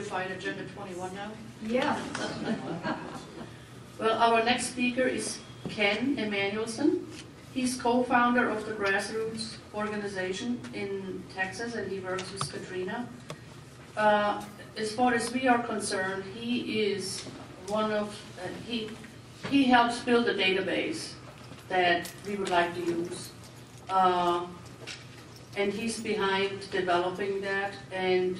Find Agenda 21 now? Yeah. Well, our next speaker is Ken Emannuel. He's co-founder of the grassroots organization in Texas, and he works with Katrina. As far as we are concerned, he is one of, he helps build a database that we would like to use. And he's behind developing that, and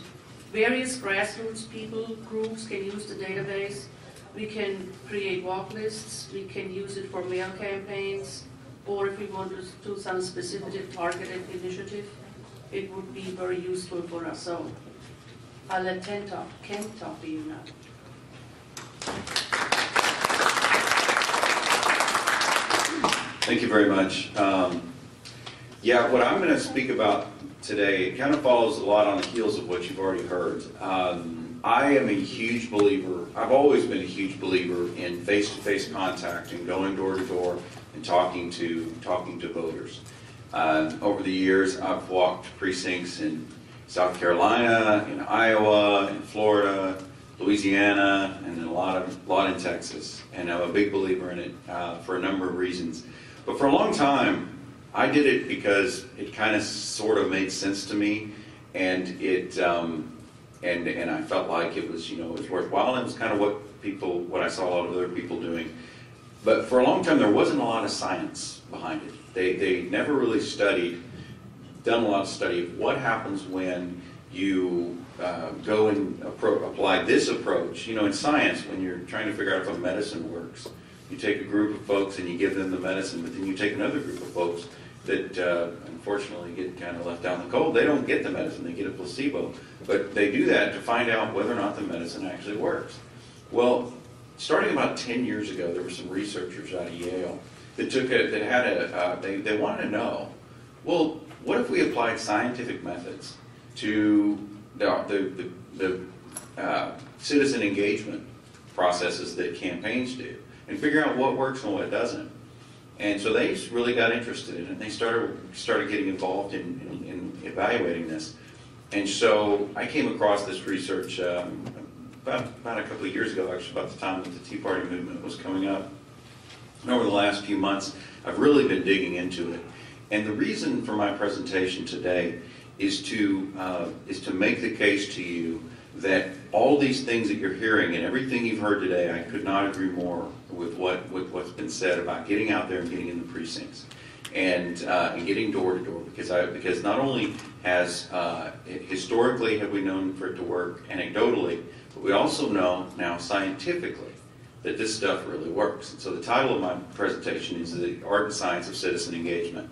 various grassroots people, groups can use the database. We can create walk lists, we can use it for mail campaigns, or if we want to do some specific targeted initiative, it would be very useful for us. So I'll let Ken talk to you now. Thank you very much. Yeah, what I'm going to speak about today, it kind of follows a lot on the heels of what you've already heard. I am a huge believer, I've always been a huge believer in face-to-face contact and going door to door and talking to voters. Over the years, I've walked precincts in South Carolina, in Iowa, in Florida, Louisiana, and a lot in Texas. And I'm a big believer in it for a number of reasons. But for a long time, I did it because it kind of sort of made sense to me, and it and I felt like it was, it was worthwhile, and it was kind of what I saw a lot of other people doing. But for a long time, there wasn't a lot of science behind it. They never really done a lot of study of what happens when you go and apply this approach. In science, when you're trying to figure out if a medicine works, you take a group of folks and you give them the medicine, but then you take another group of folks that unfortunately get kind of left out in the cold. They don't get the medicine, they get a placebo. But they do that to find out whether or not the medicine actually works. Well, starting about 10 years ago, there were some researchers out of Yale that they wanted to know, well, what if we applied scientific methods to the citizen engagement processes that campaigns do, and figure out what works and what doesn't. And so they really got interested in it, and they started getting involved in evaluating this. And so I came across this research about a couple of years ago, actually, about the time that the Tea Party movement was coming up. And over the last few months, I've really been digging into it. And the reason for my presentation today is to make the case to you that all these things that you're hearing and everything you've heard today, I could not agree more with what's been said about getting out there and getting in the precincts and getting door to door, because not only has historically have we known for it to work anecdotally, but we also know now scientifically that this stuff really works. And so the title of my presentation is The Art and Science of Citizen Engagement.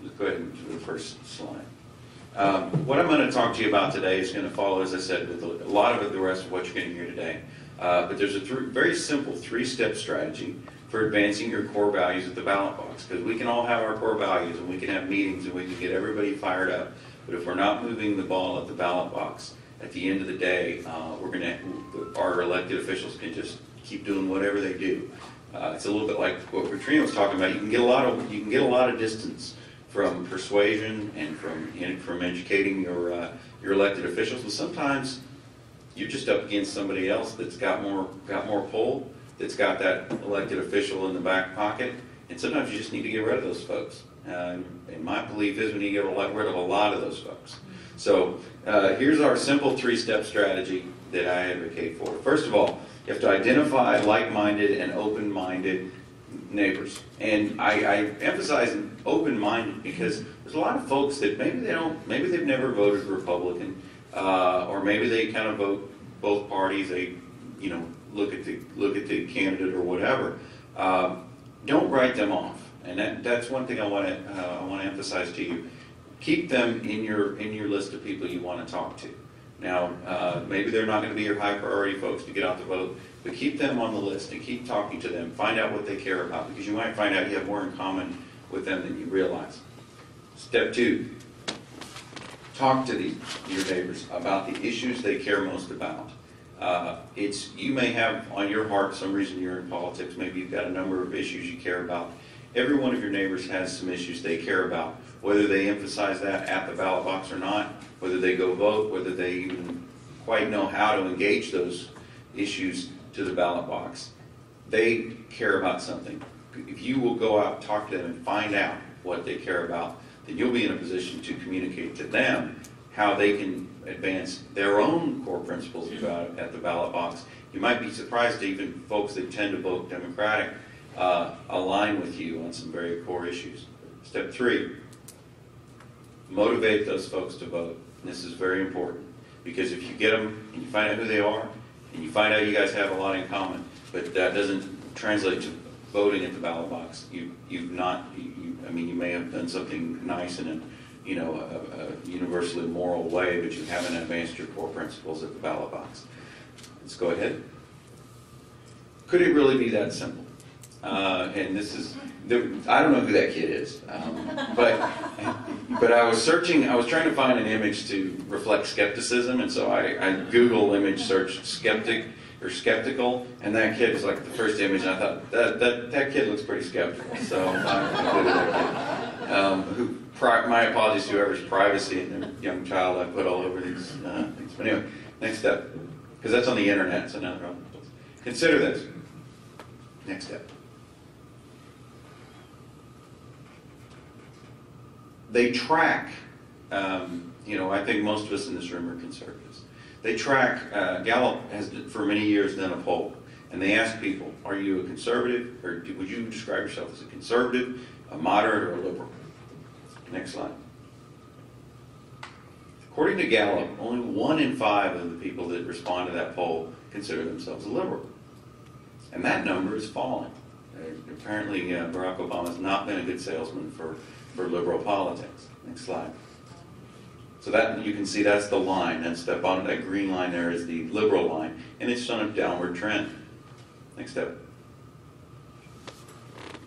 Let's go ahead and do the first slide. What I'm going to talk to you about today is going to follow, as I said, with a lot of the rest of what you're going to hear today. But there's a very simple three-step strategy for advancing your core values at the ballot box. Because we can all have our core values, and we can have meetings, and we can get everybody fired up. But if we're not moving the ball at the ballot box, at the end of the day, our elected officials can just keep doing whatever they do. It's a little bit like what Katrina was talking about. You can get a lot of distance from persuasion and from educating your elected officials, and sometimes you're just up against somebody else that's got more pull, that's got that elected official in the back pocket, and sometimes you just need to get rid of those folks. And my belief is we need to get rid of a lot of those folks. So here's our simple three-step strategy that I advocate for. First of all, you have to identify like-minded and open-minded neighbors. And I emphasize open-minded because there's a lot of folks that maybe they've never voted Republican, or maybe they kind of vote both parties. They, look at the candidate or whatever. Don't write them off. And that's one thing I want to emphasize to you. Keep them in your list of people you want to talk to. Now, maybe they're not going to be your high priority folks to get out the vote, but keep them on the list and keep talking to them. Find out what they care about, because you might find out you have more in common with them than you realize. Step 2, talk to your neighbors about the issues they care most about. You may have on your heart some reason you're in politics. Maybe you've got a number of issues you care about. Every one of your neighbors has some issues they care about, whether they emphasize that at the ballot box or not, whether they go vote, whether they even quite know how to engage those issues to the ballot box. They care about something. If you will go out and talk to them and find out what they care about, then you'll be in a position to communicate to them how they can advance their own core principles about at the ballot box. You might be surprised to even folks that tend to vote Democratic align with you on some very core issues. Step 3, motivate those folks to vote. And this is very important, because if you get them and you find out who they are, and you find out you guys have a lot in common, but that doesn't translate to voting at the ballot box. You may have done something nice in a universally moral way, but you haven't advanced your core principles at the ballot box. Let's go ahead. Could it really be that simple? And this is, I don't know who that kid is, but I was trying to find an image to reflect skepticism, and so I Google image searched skeptic or skeptical, and that kid was like the first image, and I thought, that kid looks pretty skeptical, so I included that kid. My apologies to whoever's privacy and their young child I put all over these things. But anyway, next step, because that's on the internet, so now they're on. Consider this. Next step. They track, I think most of us in this room are conservatives. They track, Gallup has for many years done a poll, and they ask people, are you a conservative, or would you describe yourself as a conservative, a moderate, or a liberal? Next slide. According to Gallup, only 1 in 5 of the people that respond to that poll consider themselves a liberal. And that number is falling. Apparently, Barack Obama has not been a good salesman for liberal politics. Next slide. So that you can see that's the line. That's the bottom. That green line there is the liberal line, and it's on a downward trend. Next step.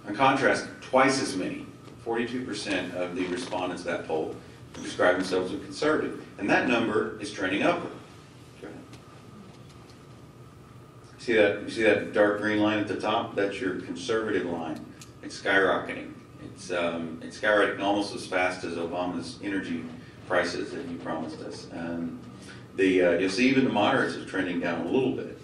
In contrast, twice as many, 42% of the respondents to that poll describe themselves as conservative, and that number is trending upward. Go ahead. You see that dark green line at the top? That's your conservative line. It's skyrocketing. It's skyrocketing almost as fast as Obama's energy prices that he promised us. You'll see even the moderates are trending down a little bit.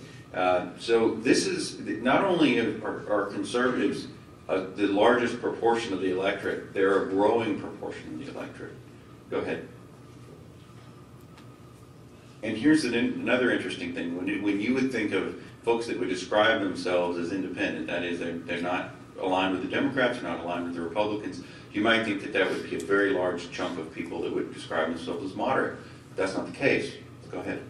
So this is not only are conservatives the largest proportion of the electorate, they're a growing proportion of the electorate. Go ahead. And here's another interesting thing. When you would think of folks that would describe themselves as independent, that is, they're not aligned with the Democrats, they're not aligned with the Republicans, you might think that would be a very large chunk of people that would describe themselves as moderate. But that's not the case. Go ahead.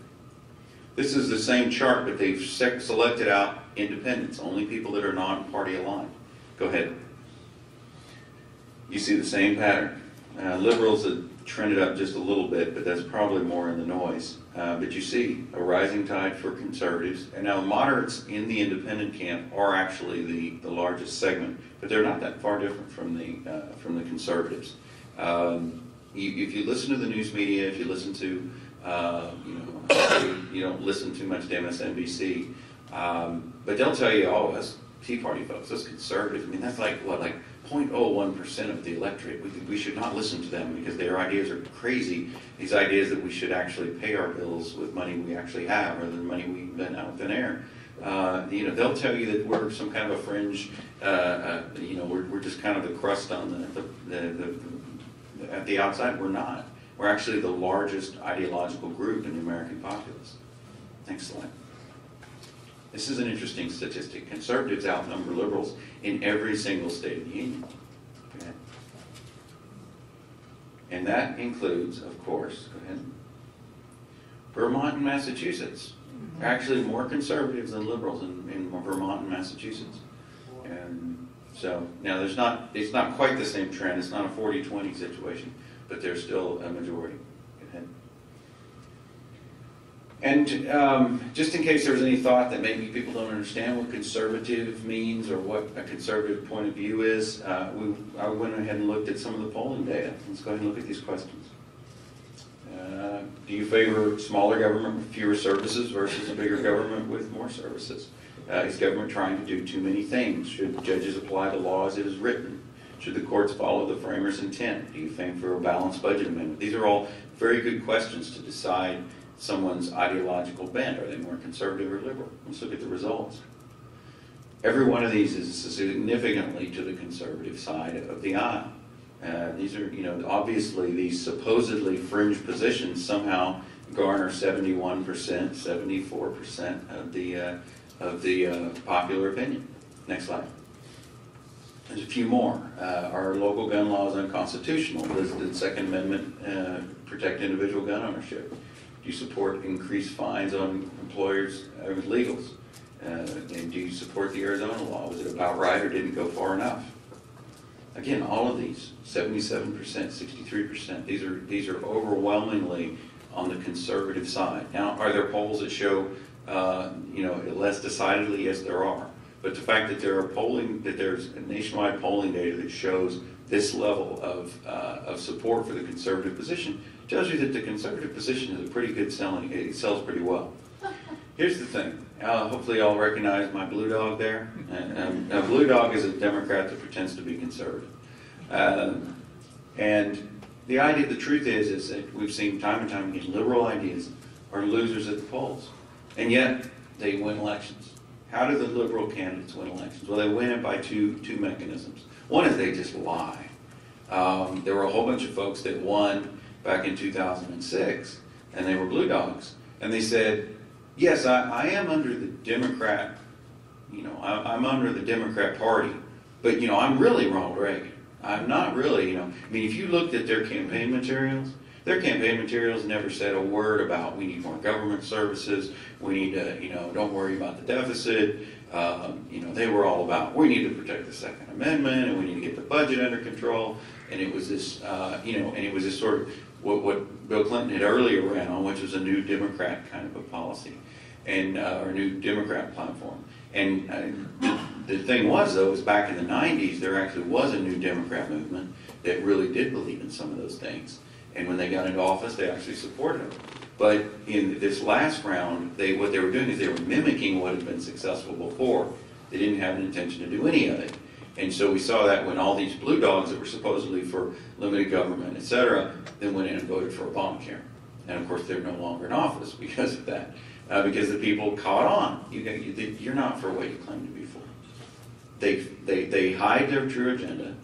This is the same chart, but they've selected out independents, only people that are non-party aligned. Go ahead. You see the same pattern. Liberals have trended up just a little bit, but that's probably more in the noise. But you see a rising tide for conservatives, and now moderates in the independent camp are actually the largest segment, but they're not that far different from the conservatives. If you listen to the news media, if you listen to you don't listen too much to MSNBC, but they'll tell you, oh, that's Tea Party folks, that's conservative. I mean, that's like 0.01% of the electorate. We should not listen to them because their ideas are crazy. These ideas that we should actually pay our bills with money we actually have rather than money we invent out of thin air. They'll tell you that we're some kind of a fringe. We're just kind of the crust on at the outside. We're not. We're actually the largest ideological group in the American populace. Next slide. This is an interesting statistic. Conservatives outnumber liberals in every single state of the union. Okay. And that includes, of course, go ahead, Vermont and Massachusetts. They're actually more conservatives than liberals in Vermont and Massachusetts. And so now it's not quite the same trend. It's not a 40-20 situation, but there's still a majority. Go ahead. And just in case there was any thought that maybe people don't understand what conservative means or what a conservative point of view is, I went ahead and looked at some of the polling data. Let's go ahead and look at these questions. Do you favor smaller government with fewer services versus a bigger government with more services? Is government trying to do too many things? Should judges apply the law as it is written? Should the courts follow the framers' intent? Do you favor a balanced budget amendment? These are all very good questions to decide someone's ideological bent. Are they more conservative or liberal? Let's look at the results. Every one of these is significantly to the conservative side of the aisle. These are, obviously these supposedly fringe positions somehow garner 71%, 74% of the popular opinion. Next slide. There's a few more. Are local gun laws unconstitutional? Does the Second Amendment protect individual gun ownership? Do you support increased fines on employers with legals? And do you support the Arizona law? Was it about right or didn't go far enough? Again, all of these, 77%, 63%, these are overwhelmingly on the conservative side. Now, are there polls that show, less decidedly? Yes, there are. But the fact that there's nationwide polling data that shows this level of support for the conservative position tells you that the conservative position is a pretty good selling. It sells pretty well. Here's the thing. Hopefully y'all recognize my blue dog there. A blue dog is a Democrat that pretends to be conservative. And the truth is that we've seen time and time again, liberal ideas are losers at the polls. And yet, they win elections. How do the liberal candidates win elections? Well, they win it by two mechanisms. One is they just lie. There were a whole bunch of folks that won back in 2006, and they were blue dogs. And they said, yes, I am under the Democrat, I'm under the Democrat Party, but, I'm really Ronald Reagan. I'm not really, if you looked at their campaign materials never said a word about we need more government services, we need to, don't worry about the deficit. They were all about we need to protect the Second Amendment and we need to get the budget under control. And it was this, sort of what Bill Clinton had earlier ran on, which was a new Democrat kind of a policy, and or a new Democrat platform. And the thing was, though, was back in the 90s, there actually was a new Democrat movement that really did believe in some of those things. And when they got into office, they actually supported them. But in this last round, what they were doing is they were mimicking what had been successful before. They didn't have an intention to do any of it. And so we saw that when all these blue dogs that were supposedly for limited government, et cetera, then went in and voted for Obamacare. And of course, they're no longer in office because of that. Because the people caught on. You're not for what you claim to be for. They hide their true agenda.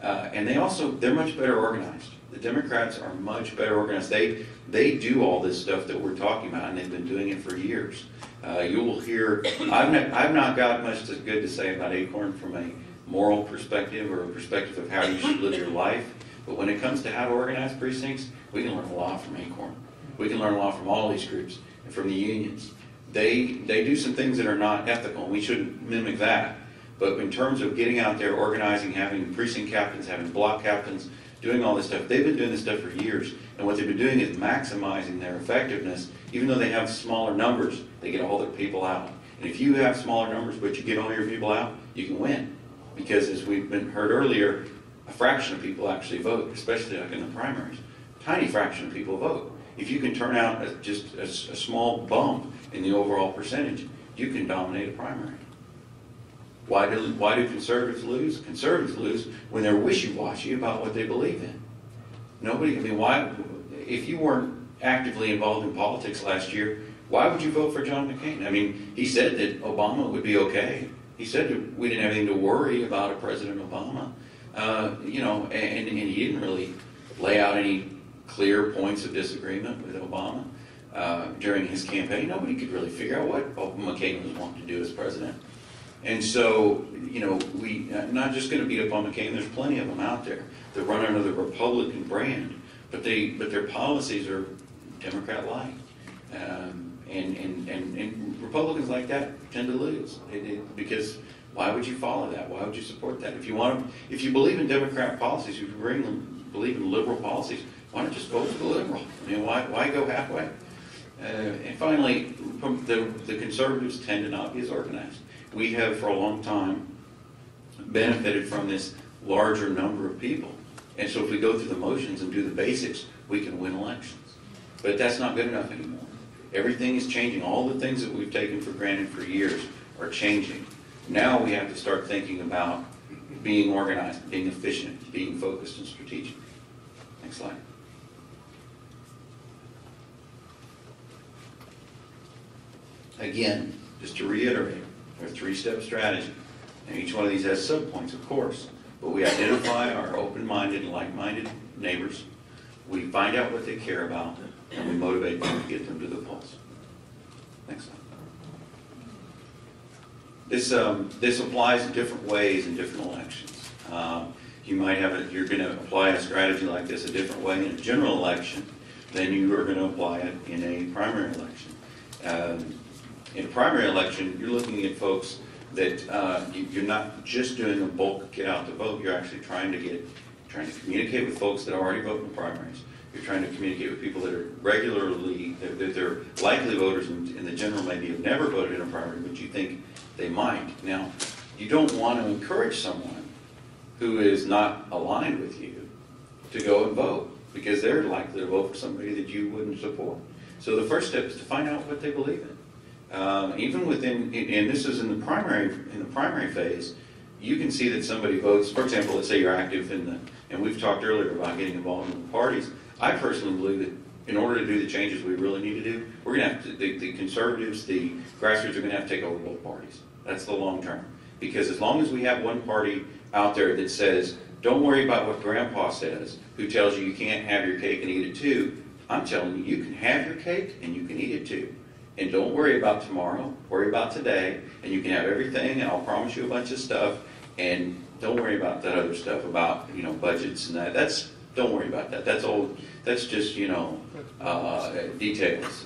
And they're much better organized. The Democrats are much better organized. They do all this stuff that we're talking about, and they've been doing it for years. You will hear, I've not got much good to say about Acorn from a moral perspective or a perspective of how you should live your life. But when it comes to how to organize precincts, we can learn a lot from Acorn. We can learn a lot from all these groups and from the unions. They do some things that are not ethical, and we shouldn't mimic that. But in terms of getting out there, organizing, having precinct captains, having block captains, doing all this stuff, they've been doing this stuff for years. And what they've been doing is maximizing their effectiveness. Even though they have smaller numbers, they get all their people out. And if you have smaller numbers, but you get all your people out, you can win. Because as we've heard earlier, a fraction of people actually vote, especially like in the primaries. A tiny fraction of people vote. If you can turn out just a small bump in the overall percentage, you can dominate a primary. Why do conservatives lose? Conservatives lose when they're wishy-washy about what they believe in. Why? If you weren't actively involved in politics last year, why would you vote for John McCain? He said that Obama would be okay. He said that we didn't have anything to worry about a President Obama. And he didn't really lay out any clear points of disagreement with Obama during his campaign. Nobody could really figure out what McCain was wanting to do as president. And so, we're not just going to beat up on McCain. There's plenty of them out there that run under the Republican brand, but their policies are Democrat-like. And Republicans like that tend to lose because why would you follow that? Why would you support that? If you believe in Democrat policies, if you believe in liberal policies, why not just vote for the liberal? Why go halfway? And finally, the conservatives tend to not be as organized. We have, for a long time, benefited from this larger number of people. And so if we go through the motions and do the basics, we can win elections. But that's not good enough anymore. Everything is changing. All the things that we've taken for granted for years are changing. Now we have to start thinking about being organized, being efficient, being focused and strategic. Next slide. Again, just to reiterate, our three-step strategy. And each one of these has subpoints, of course. But we identify our open-minded and like-minded neighbors. We find out what they care about, and we motivate them to get them to the polls. Next slide. This applies in different ways in different elections. You might have you're going to apply a strategy like this a different way in a general election than you are going to apply it in a primary election. In a primary election, you're looking at folks that you're not just doing a bulk get out the vote. You're actually trying to communicate with folks that already vote in the primaries. You're trying to communicate with people that are regularly, that they're likely voters in the general, maybe have never voted in a primary, but you think they might. Now, you don't want to encourage someone who is not aligned with you to go and vote, because they're likely to vote for somebody that you wouldn't support. So the first step is to find out what they believe in. Even within, and this is in the primary phase, you can see that somebody votes. For example, let's say you're active and we've talked earlier about getting involved in the parties. I personally believe that in order to do the changes we really need to do, we're going to have to, the conservatives, the grassroots are going to have to take over both parties. That's the long term. Because as long as we have one party out there that says, don't worry about what grandpa says, who tells you can't have your cake and eat it too, I'm telling you, you can have your cake and you can eat it too. And don't worry about tomorrow, worry about today, and you can have everything, and I'll promise you a bunch of stuff, and don't worry about that other stuff about, budgets and that. Don't worry about that. That's old. That's just, details.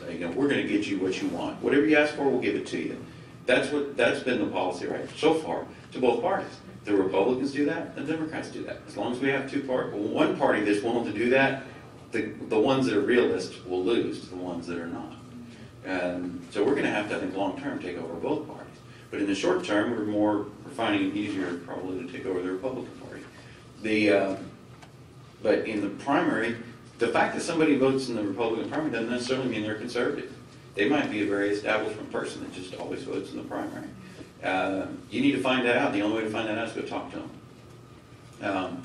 We're going to get you what you want. Whatever you ask for, we'll give it to you. That's been the policy, right, so far, to both parties. The Republicans do that, the Democrats do that. As long as we have one party that's willing to do that, the ones that are realists will lose to the ones that are not. So we're going to have to, I think, long term take over both parties. But in the short term, we're finding it easier probably to take over the Republican Party. But in the primary, the fact that somebody votes in the Republican primary doesn't necessarily mean they're conservative. They might be a very establishment person that just always votes in the primary. You need to find that out. The only way to find that out is to go talk to them.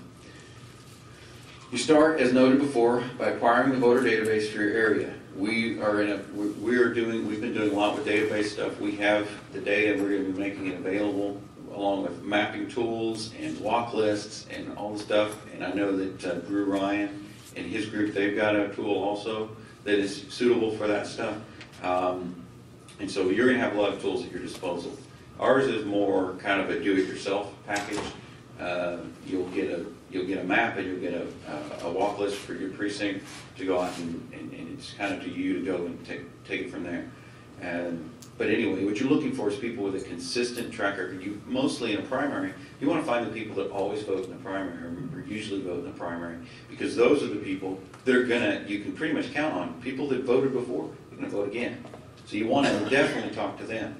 You start, as noted before, by acquiring the voter database for your area. We've been doing a lot with database stuff. We have the data. We're going to be making it available along with mapping tools and walk lists and all the stuff. And I know that Drew Ryan and his group, they've got a tool also that is suitable for that stuff. And so you're going to have a lot of tools at your disposal. Ours is more kind of a do-it-yourself package. You'll get a map and you'll get a walk list for your precinct to go out and it's kind of to you to go and take it from there. But anyway, what you're looking for is people with a consistent track record. You mostly in a primary, you want to find the people that always vote in the primary or usually vote in the primary, because those are the people that you can pretty much count on. People that voted before, they're going to vote again. So you want to definitely talk to them.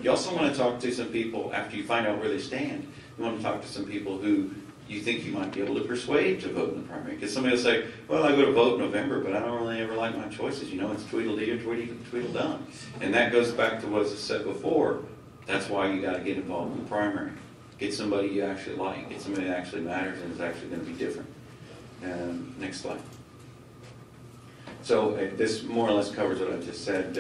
You also want to talk to some people after you find out where they stand. You want to talk to some people who you think you might be able to persuade to vote in the primary. Because somebody will say, well, I go to vote in November, but I don't really ever like my choices. It's Tweedledee or Tweedledum. And that goes back to what was said before. That's why you got to get involved in the primary. Get somebody you actually like. Get somebody that actually matters and is actually going to be different. Next slide. So this more or less covers what I just said.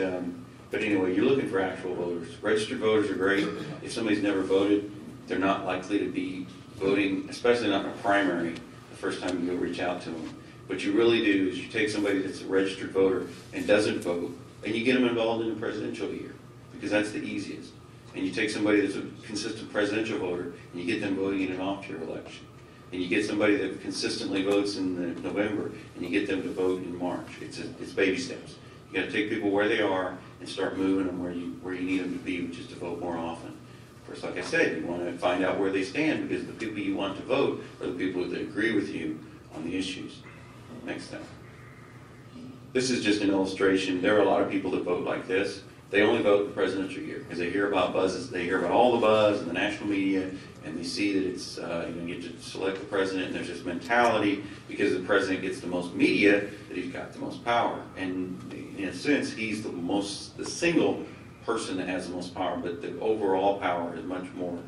But anyway, you're looking for actual voters. Registered voters are great. If somebody's never voted, they're not likely to be voting, especially not in a primary, the first time you go reach out to them. What you really do is you take somebody that's a registered voter and doesn't vote, and you get them involved in the presidential year, because that's the easiest. And you take somebody that's a consistent presidential voter, and you get them voting in an off-year election. And you get somebody that consistently votes in November, and you get them to vote in March. It's baby steps. You got to take people where they are and start moving them where you need them to be, which is to vote more often. Of course, like I said, you want to find out where they stand, because the people you want to vote are the people that agree with you on the issues. Next step. This is just an illustration. There are a lot of people that vote like this. They only vote in the presidential year because they hear about buzzes. They hear about all the buzz in the national media, and they see that it's you get to select the president. And there's this mentality, because the president gets the most media, that he's got the most power. And in a sense, he's the single person that has the most power. But the overall power is much more,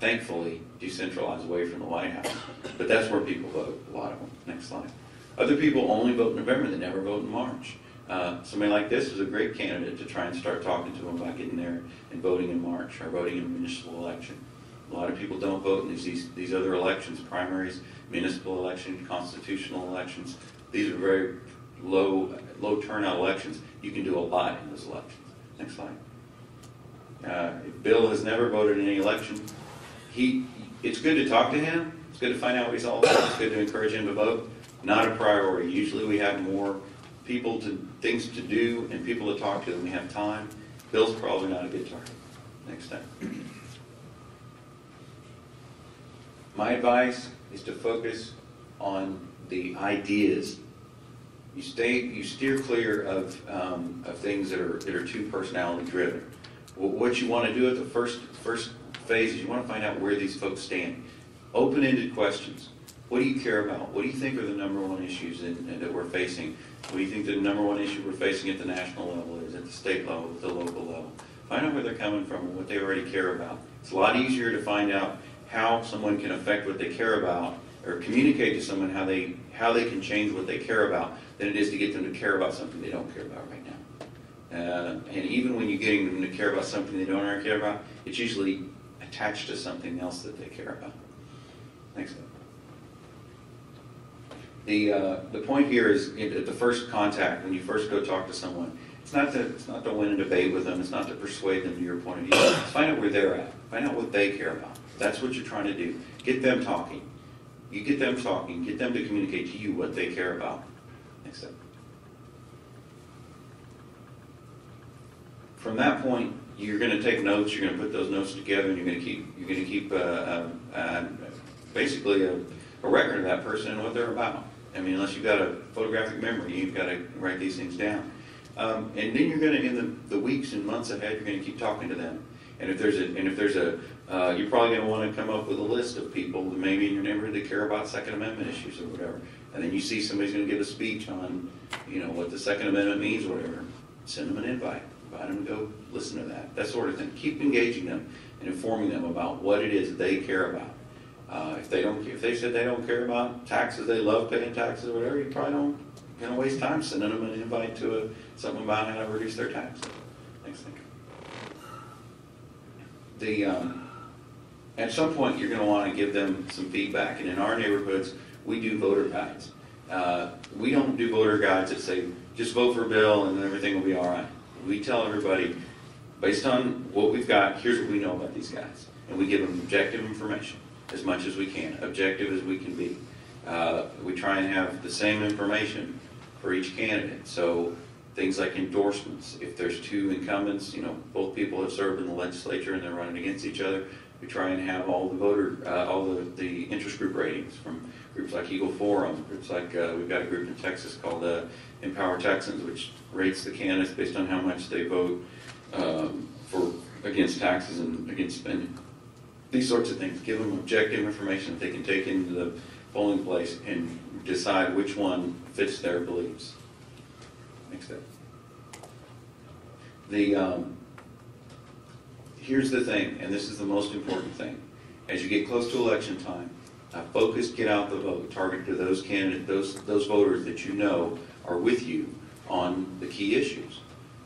thankfully, decentralized away from the White House. But that's where people vote. A lot of them. Next slide. Other people only vote in November. They never vote in March. Somebody like this is a great candidate to try and start talking to them about getting there and voting in March or voting in a municipal election. A lot of people don't vote in these other elections, primaries, municipal elections, constitutional elections. These are very low turnout elections. You can do a lot in those elections. Next slide. If Bill has never voted in any election, it's good to talk to him. It's good to find out what he's all about. It's good to encourage him to vote. Not a priority. Usually we have more things to do and people to talk to than we have time. Bill's probably not a good target. Next time. My advice is to focus on the ideas. You steer clear of things that are too personality driven. What you want to do at the first phase is you want to find out where these folks stand. Open-ended questions. What do you care about? What do you think are the number one issues that we're facing? What do you think the number one issue we're facing at the national level is, at the state level, at the local level? Find out where they're coming from and what they already care about. It's a lot easier to find out how someone can affect what they care about or communicate to someone how they can change what they care about than it is to get them to care about something they don't care about right now. And even when you're getting them to care about something they don't already care about, it's usually attached to something else that they care about. Next up. The point here is at the first contact, when you first go talk to someone, it's not to win a debate with them. It's not to persuade them to your point of view. It's find out where they're at. Find out what they care about. That's what you're trying to do. Get them talking. You get them talking. Get them to communicate to you what they care about. Next step. From that point, you're going to take notes. You're going to put those notes together, and you're going to keep basically a record of that person and what they're about. I mean, unless you've got a photographic memory, you've got to write these things down. And then you're going to, in the weeks and months ahead, you're going to keep talking to them. And if there's you're probably going to want to come up with a list of people that maybe in your neighborhood that care about Second Amendment issues or whatever. And then you see somebody's going to give a speech on, what the Second Amendment means or whatever. Send them an invite. Invite them to go listen to that sort of thing. Keep engaging them and informing them about what it is that they care about. If they said they don't care about taxes, they love paying taxes or whatever, you probably don't going to waste time sending them an invite to something about how to reduce their taxes. Next thing. At some point, you're going to want to give them some feedback. And in our neighborhoods, we do voter guides. We don't do voter guides that say, just vote for Bill and everything will be all right. We tell everybody, based on what we've got, here's what we know about these guys. And we give them objective information as much as we can, objective as we can be. We try and have the same information for each candidate. So things like endorsements. If there's two incumbents, both people have served in the legislature and they're running against each other, we try and have all the interest group ratings from groups like Eagle Forum, groups like, we've got a group in Texas called Empower Texans, which rates the candidates based on how much they vote against taxes and against spending. These sorts of things. Give them objective information that they can take into the polling place and decide which one fits their beliefs. Next step. Here's the thing, and this is the most important thing. As you get close to election time, focus, get out the vote. Target to those candidates, those voters that you know are with you on the key issues.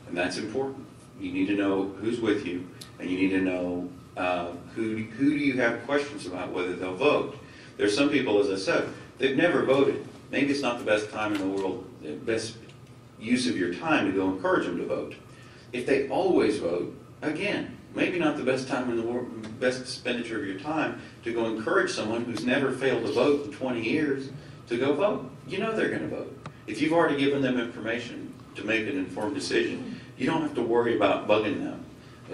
And that's important. You need to know who's with you, and you need to know who do you have questions about whether they'll vote. There's some people, as I said, they've never voted. Maybe it's not the best time in the world, the best use of your time to go encourage them to vote. If they always vote, again, maybe not the best time in the world, best expenditure of your time to go encourage someone who's never failed to vote in 20 years to go vote. You know they're going to vote. If you've already given them information to make an informed decision, you don't have to worry about bugging them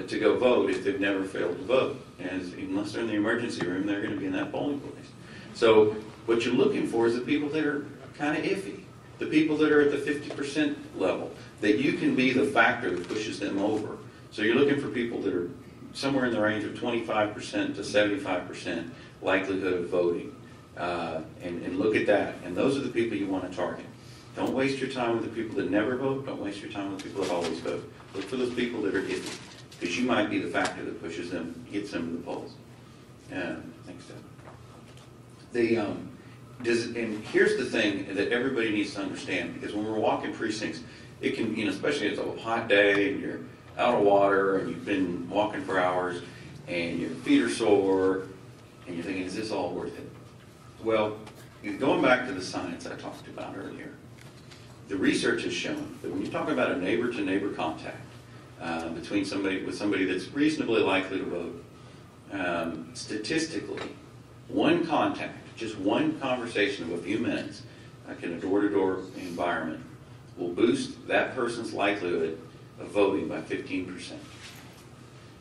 to go vote if they've never failed to vote. Unless they're in the emergency room, they're going to be in that polling place. So what you're looking for is the people that are kind of iffy, the people that are at the 50% level, that you can be the factor that pushes them over. So you're looking for people that are somewhere in the range of 25% to 75% likelihood of voting. And look at that. And those are the people you want to target. Don't waste your time with the people that never vote. Don't waste your time with the people that always vote. Look for those people that are iffy, because you might be the factor that pushes them, gets them to the polls. Next step. And here's the thing that everybody needs to understand, because when we're walking precincts, it can, especially if it's a hot day and you're out of water and you've been walking for hours and your feet are sore and you're thinking, is this all worth it? Well, going back to the science I talked about earlier, the research has shown that when you talk about a neighbor-to-neighbor contact between somebody that's reasonably likely to vote, statistically, one contact, just one conversation of a few minutes, like in a door-to-door environment, will boost that person's likelihood of voting by 15%.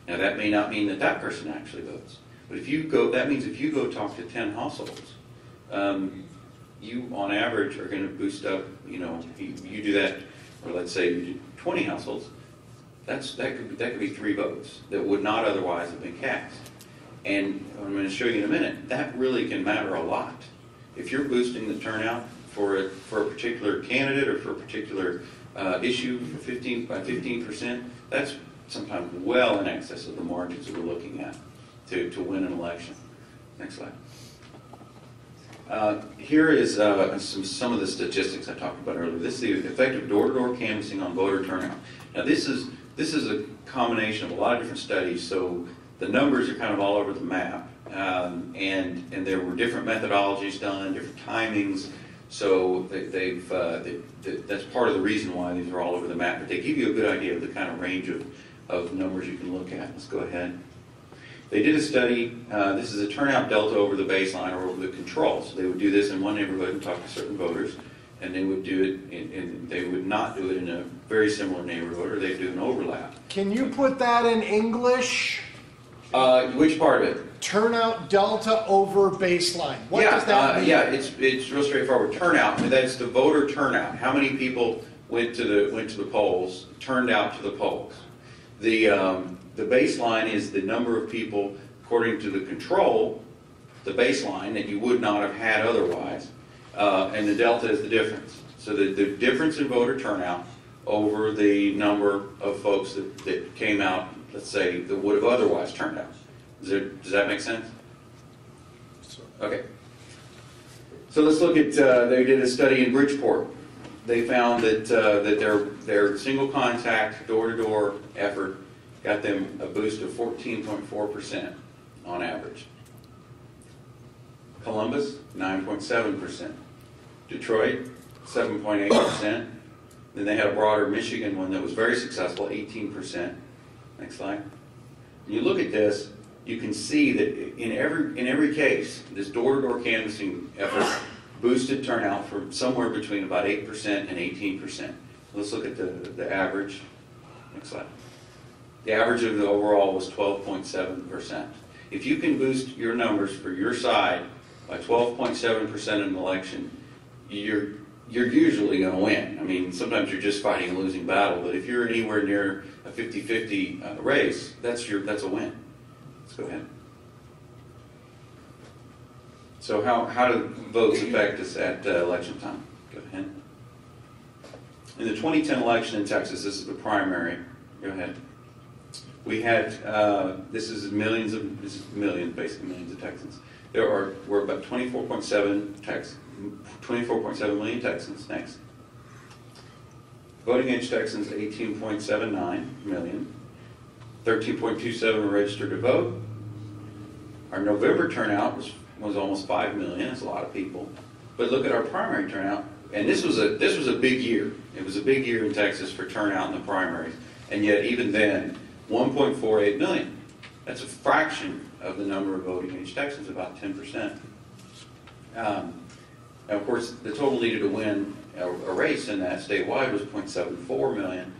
Now, that may not mean that that person actually votes, but that means if you go talk to 10 households, you, on average, are going to boost up, you do that, or let's say you do 20 households, that could be 3 votes that would not otherwise have been cast. And I'm going to show you in a minute, that really can matter a lot. If you're boosting the turnout for a particular candidate or for a particular issue by 15%, that's sometimes well in excess of the margins that we're looking at to win an election. Next slide. Here is some of the statistics I talked about earlier. This is the effect of door-to-door canvassing on voter turnout. Now, this is a combination of a lot of different studies, so the numbers are kind of all over the map, and there were different methodologies done, different timings. So that's part of the reason why these are all over the map. But they give you a good idea of the kind of range of numbers you can look at. Let's go ahead. They did a study. This is a turnout delta over the baseline or over the control. So they would do this in one neighborhood and talk to certain voters, and they would do it. They would not do it in a very similar neighborhood, or they'd do an overlap. Can you put that in English? Which part of it? Turnout delta over baseline. What does that mean? Yeah, it's real straightforward. Turnout. That's the voter turnout. How many people went to the polls, turned out to the polls? The baseline is the number of people according to the control, the baseline that you would not have had otherwise, and the delta is the difference. So the difference in voter turnout over the number of folks that came out, let's say, that would have otherwise turned out. Does that make sense? Okay. So let's look at, they did a study in Bridgeport. They found that their single contact door-to-door effort got them a boost of 14.4% on average. Columbus, 9.7%. Detroit, 7.8%. Then they had a broader Michigan one that was very successful, 18%. Next slide. When you look at this, you can see that in every case, this door-to-door canvassing effort boosted turnout from somewhere between about 8% and 18%. Let's look at the average. Next slide. The average of the overall was 12.7%. If you can boost your numbers for your side by 12.7% in an election, you're usually going to win. I mean, sometimes you're just fighting a losing battle, but if you're anywhere near a 50-50 race, that's a win. Let's go ahead. So how do votes affect us at election time? Go ahead. In the 2010 election in Texas, this is the primary. Go ahead. We had, this is millions, basically millions of Texans. We're about 24.7 million Texans. Next. Voting age Texans, 18.79 million. 13.27 were registered to vote. Our November turnout was almost 5 million. That's a lot of people. But look at our primary turnout. And this was a big year. It was a big year in Texas for turnout in the primaries. And yet, even then, 1.48 million. That's a fraction of the number of voting age Texans, about 10%. And of course, the total needed to win a race in that statewide was 0.74 million.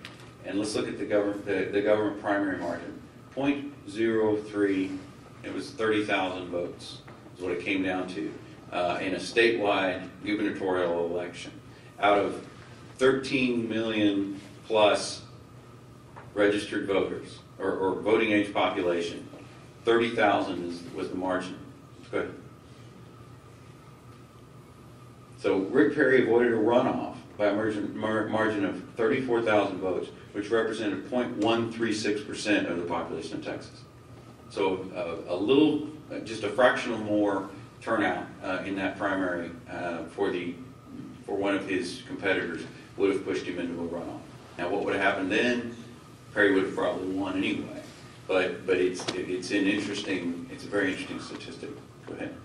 And let's look at the government primary margin. 0.03, it was 30,000 votes is what it came down to in a statewide gubernatorial election. Out of 13 million plus registered voters, or voting age population, 30,000 was the margin. Go ahead. So Rick Perry avoided a runoff by a margin of 34,000 votes, which represented 0.136% of the population of Texas. So just a fractional more turnout in that primary for one of his competitors would have pushed him into a runoff. Now, what would have happened then? Perry would have probably won anyway. But it's a very interesting statistic. Go ahead.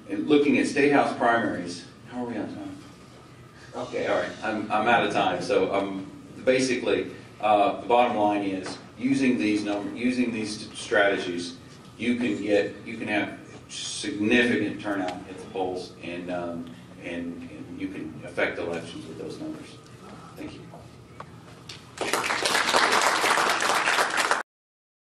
Looking at state house primaries. How are we on time? Okay, all right. I'm out of time. So basically, the bottom line is using these strategies, you can have significant turnout at the polls, and you can affect elections with those numbers. Thank you.